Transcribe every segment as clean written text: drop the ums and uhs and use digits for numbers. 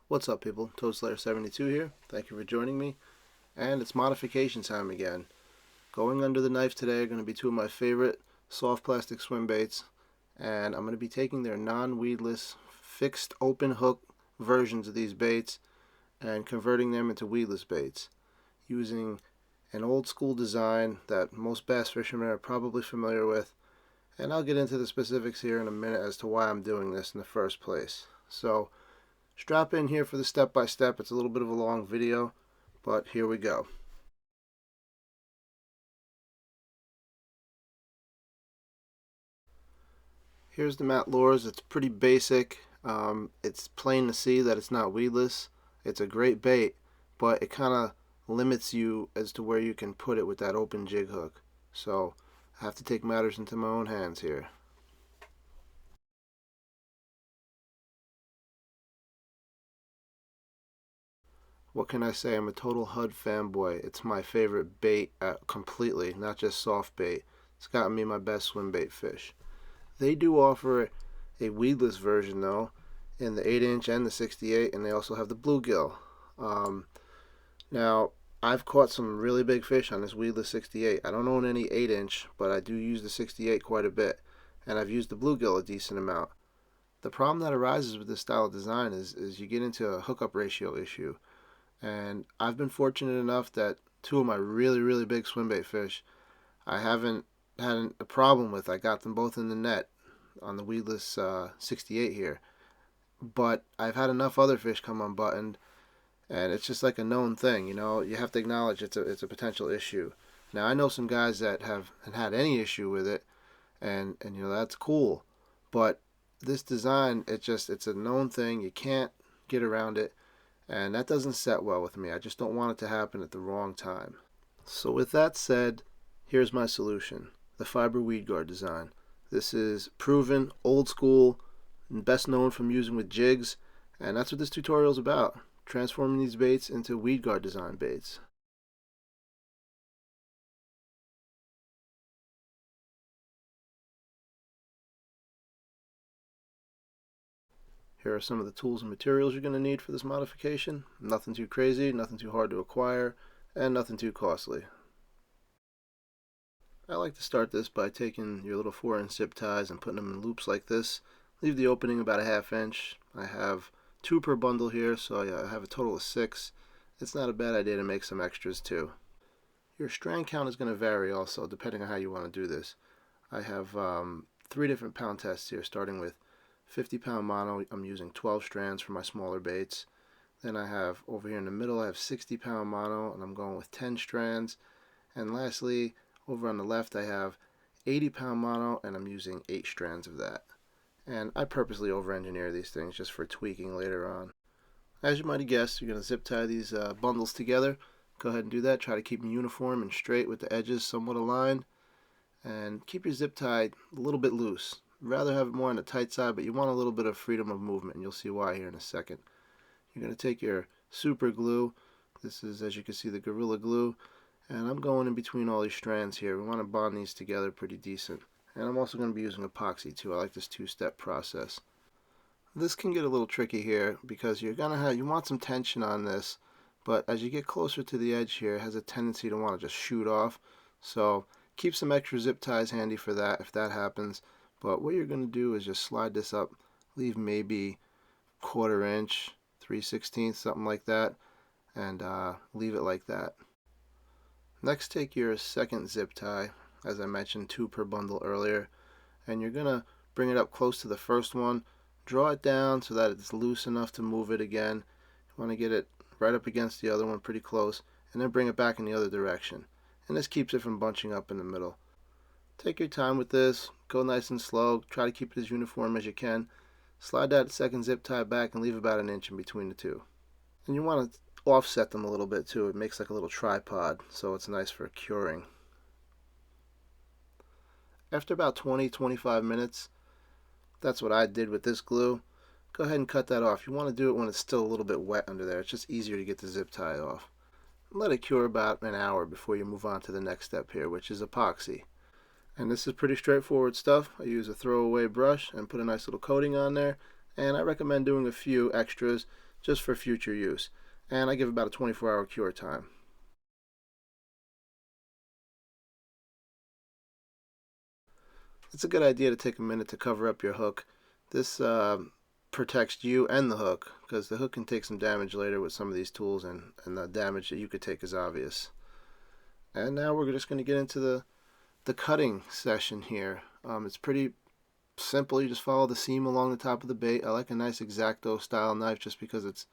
What's up, people? ToadSlayer72 here. Thank you for joining me. And it's modification time again. Going under the knife today are going to be two of my favorite soft plastic swim baits. And I'm going to be taking their non-weedless fixed open hook versions of these baits and converting them into weedless baits using an old school design that most bass fishermen are probably familiar with. And I'll get into the specifics here in a minute as to why I'm doing this in the first place. So strap in here for the step-by-step. It's a little bit of a long video, but here we go. Here's the Mattlures. It's pretty basic. It's plain to see that it's not weedless. It's a great bait, but it kind of limits you as to where you can put it with that open jig hook. So I have to take matters into my own hands here. What can I say? I'm a total HUD fanboy. It's my favorite bait completely, not just soft bait. It's gotten me my best swim bait fish. They do offer a weedless version though, in the 8-inch and the 68, and they also have the bluegill. Now, I've caught some really big fish on this weedless 68. I don't own any 8-inch, but I do use the 68 quite a bit, and I've used the bluegill a decent amount. The problem that arises with this style of design is you get into a hookup ratio issue. And I've been fortunate enough that two of my really big swimbait fish I haven't had a problem with. I got them both in the net on the weedless 68 here, but I've had enough other fish come unbuttoned, and it's just like a known thing. You have to acknowledge it's a potential issue. Now I know some guys that haven't had any issue with it, and that's cool, but this design, it's a known thing. You can't get around it. And that doesn't set well with me. I just don't want it to happen at the wrong time. So with that said, here's my solution. The fiber weed guard design. This is proven, old school, and best known from using with jigs. And that's what this tutorial is about. Transforming these baits into weed guard design baits. Here are some of the tools and materials you're going to need for this modification. Nothing too crazy, nothing too hard to acquire, and nothing too costly. I like to start this by taking your little 4-inch zip ties and putting them in loops like this. Leave the opening about a 1/2 inch. I have 2 per bundle here, so I have a total of 6. It's not a bad idea to make some extras too. Your strand count is going to vary also depending on how you want to do this. I have 3 different pound tests here, starting with 50-pound mono. I'm using 12 strands for my smaller baits. Then I have over here in the middle, I have 60-pound mono, and I'm going with 10 strands. And lastly, over on the left, I have 80-pound mono, and I'm using 8 strands of that. And I purposely over-engineer these things just for tweaking later on. As you might have guessed, you're going to zip tie these bundles together. Go ahead and do that. Try to keep them uniform and straight with the edges somewhat aligned. And keep your zip tie a little bit loose. Rather have it more on the tight side, but you want a little bit of freedom of movement, and you'll see why here in a second. You're going to take your super glue. This is, as you can see, the Gorilla Glue. And I'm going in between all these strands here. We want to bond these together pretty decent. And I'm also going to be using epoxy too. I like this 2-step process. This can get a little tricky here because you want some tension on this, but as you get closer to the edge here, it has a tendency to want to just shoot off. So keep some extra zip ties handy for that if that happens. But what you're going to do is just slide this up, leave maybe 1/4 inch, 3/16, something like that, and leave it like that. Next, take your second zip tie, as I mentioned, 2 per bundle earlier, and you're going to bring it up close to the first one. Draw it down so that it's loose enough to move it again. You want to get it right up against the other one pretty close, and then bring it back in the other direction. And this keeps it from bunching up in the middle. Take your time with this. Go nice and slow. Try to keep it as uniform as you can. Slide that second zip tie back and leave about 1 inch in between the two. And you want to offset them a little bit too. It makes like a little tripod, so it's nice for curing. After about 20-25 minutes, that's what I did with this glue. Go ahead and cut that off. You want to do it when it's still a little bit wet under there. It's just easier to get the zip tie off. Let it cure about an hour before you move on to the next step here, which is epoxy. And this is pretty straightforward stuff. I use a throwaway brush and put a nice little coating on there. And I recommend doing a few extras just for future use. And I give about a 24-hour cure time. It's a good idea to take a minute to cover up your hook. This protects you and the hook, because the hook can take some damage later with some of these tools, and the damage that you could take is obvious. And now we're just going to get into the cutting session here. It's pretty simple. You just follow the seam along the top of the bait. I like a nice X-Acto style knife just because it's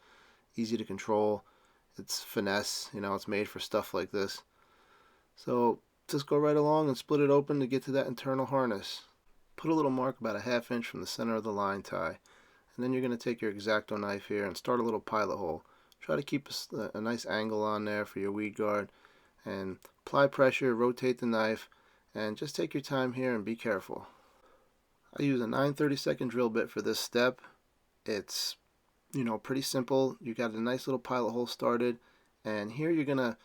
easy to control. It's finesse, it's made for stuff like this. So just go right along and split it open to get to that internal harness. Put a little mark about a ½ inch from the center of the line tie, and then you're going to take your X-Acto knife here and start a little pilot hole. Try to keep a nice angle on there for your weed guard, and apply pressure, rotate the knife, and just take your time here and be careful. I use a 9/32 drill bit for this step. It's pretty simple. You got a nice little pilot hole started, and here you're gonna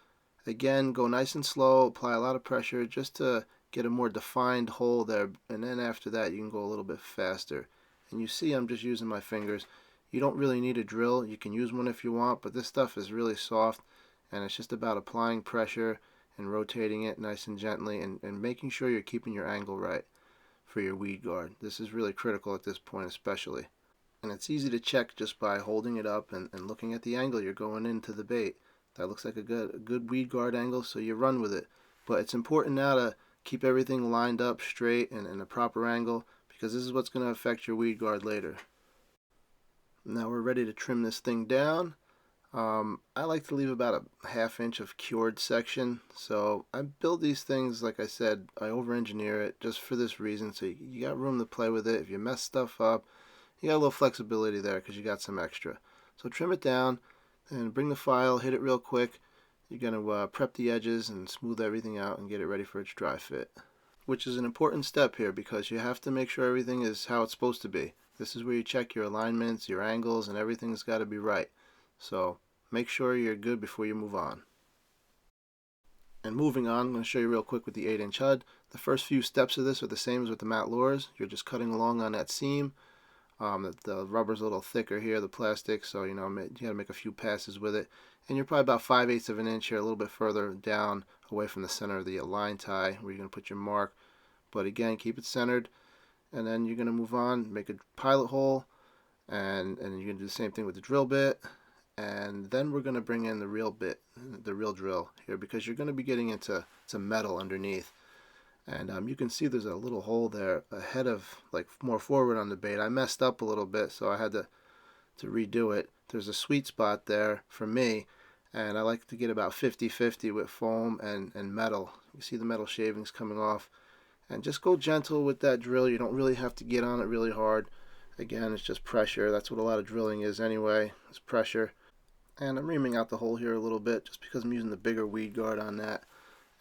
again go nice and slow, apply a lot of pressure just to get a more defined hole there, and then after that you can go a little bit faster. And you see I'm just using my fingers. You don't really need a drill. You can use one if you want, but this stuff is really soft, and it's just about applying pressure and rotating it nice and gently, and making sure you're keeping your angle right for your weed guard. This is really critical at this point especially. And it's easy to check just by holding it up and looking at the angle you're going into the bait. That looks like a good weed guard angle, so you run with it. But it's important now to keep everything lined up straight and in a proper angle, because this is what's going to affect your weed guard later. Now we're ready to trim this thing down. I like to leave about a ½ inch of cured section. So I build these things, like I said, I over-engineer it just for this reason, so you got room to play with it. If you mess stuff up, you got a little flexibility there because you got some extra. So trim it down and bring the file, hit it real quick. You're going to prep the edges and smooth everything out and get it ready for its dry fit, which is an important step here because you have to make sure everything is how it's supposed to be. This is where you check your alignments, your angles, and everything's got to be right. So make sure you're good before you move on. And moving on, I'm going to show you real quick with the 8-inch HUD. The first few steps of this are the same as with the Mattlures. You're just cutting along on that seam. The rubber's a little thicker here, the plastic, so you got to make a few passes with it. And you're probably about 5/8 of an inch here, a little bit further down away from the center of the line tie where you're going to put your mark. But again, keep it centered. And then you're going to move on, make a pilot hole, and you're going to do the same thing with the drill bit. And then we're going to bring in the real bit, the real drill here, because you're going to be getting into some metal underneath. And you can see there's a little hole there ahead of, like, more forward on the bait. I messed up a little bit, so I had to redo it. There's a sweet spot there for me, and I like to get about 50-50 with foam and metal. You see the metal shavings coming off. And just go gentle with that drill. You don't really have to get on it really hard. Again, it's just pressure. That's what a lot of drilling is anyway, is pressure. And I'm reaming out the hole here a little bit just because I'm using the bigger weed guard on that.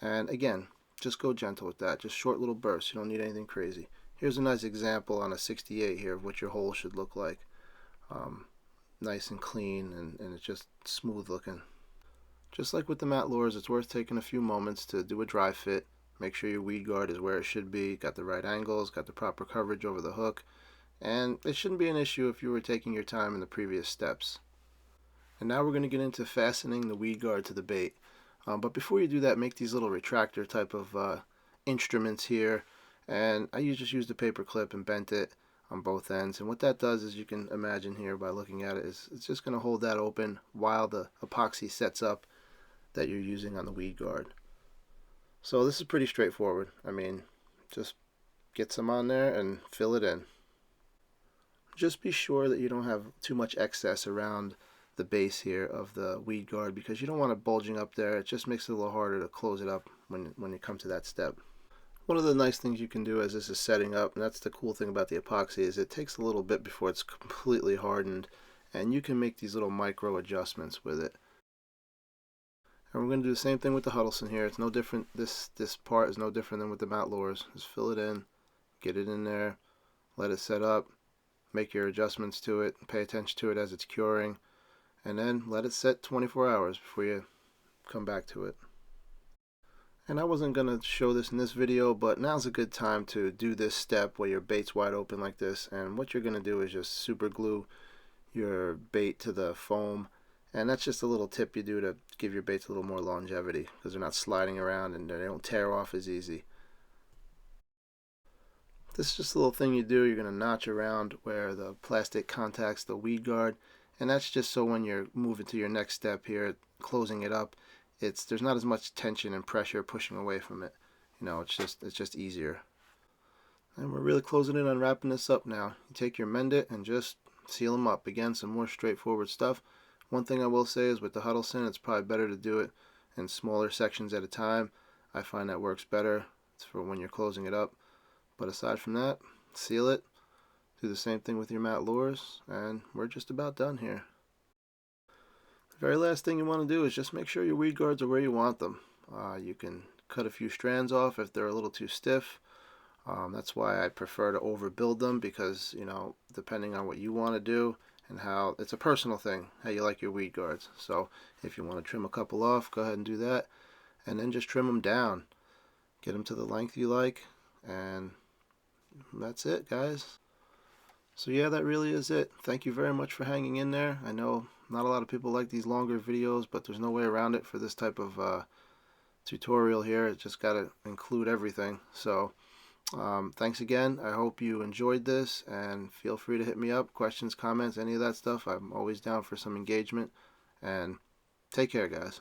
And again, just go gentle with that. Just short little bursts. You don't need anything crazy. Here's a nice example on a 68 here of what your hole should look like. Nice and clean, and it's just smooth looking. Just like with the Mattlures, it's worth taking a few moments to do a dry fit. Make sure your weed guard is where it should be, got the right angles, got the proper coverage over the hook, and it shouldn't be an issue if you were taking your time in the previous steps. And now we're going to get into fastening the weed guard to the bait. But before you do that, make these little retractor type of instruments here, and I just used a paper clip and bent it on both ends. And what that does, is you can imagine here by looking at it, is it's just going to hold that open while the epoxy sets up that you're using on the weed guard. So this is pretty straightforward. I mean, just get some on there and fill it in. Just be sure that you don't have too much excess around the base here of the weed guard, because you don't want it bulging up there. It just makes it a little harder to close it up when you come to that step. One of the nice things you can do as this is setting up, and that's the cool thing about the epoxy, is it takes a little bit before it's completely hardened, and you can make these little micro adjustments with it. And we're going to do the same thing with the Huddleston here. It's no different. This part is no different than with the Mattlures. Just fill it in, get it in there, let it set up, make your adjustments to it, pay attention to it as it's curing, and then let it set 24 hours before you come back to it. And I wasn't going to show this in this video, but now's a good time to do this step where your bait's wide open like this. And what you're going to do is just super glue your bait to the foam. And that's just a little tip you do to give your baits a little more longevity, because they're not sliding around and they don't tear off as easy. This is just a little thing you do. You're going to notch around where the plastic contacts the weed guard, and that's just so when you're moving to your next step here, closing it up, there's not as much tension and pressure pushing away from it. You know, it's just easier. And we're really closing in on wrapping this up now. You take your mend it and just seal them up. Again, some more straightforward stuff. One thing I will say is with the Huddleston, it's probably better to do it in smaller sections at a time. I find that works better. It's for when you're closing it up. But aside from that, seal it. Do the same thing with your Mattlures, and we're just about done here. The very last thing you want to do is just make sure your weed guards are where you want them. You can cut a few strands off if they're a little too stiff. That's why I prefer to overbuild them, because, you know, depending on what you want to do and how, it's a personal thing, how you like your weed guards. So if you want to trim a couple off, go ahead and do that, and then just trim them down. Get them to the length you like, and that's it, guys. So yeah, that really is it. Thank you very much for hanging in there. I know not a lot of people like these longer videos, but there's no way around it for this type of tutorial here. It just got to include everything. So thanks again. I hope you enjoyed this, and feel free to hit me up, questions, comments, any of that stuff. I'm always down for some engagement, and take care, guys.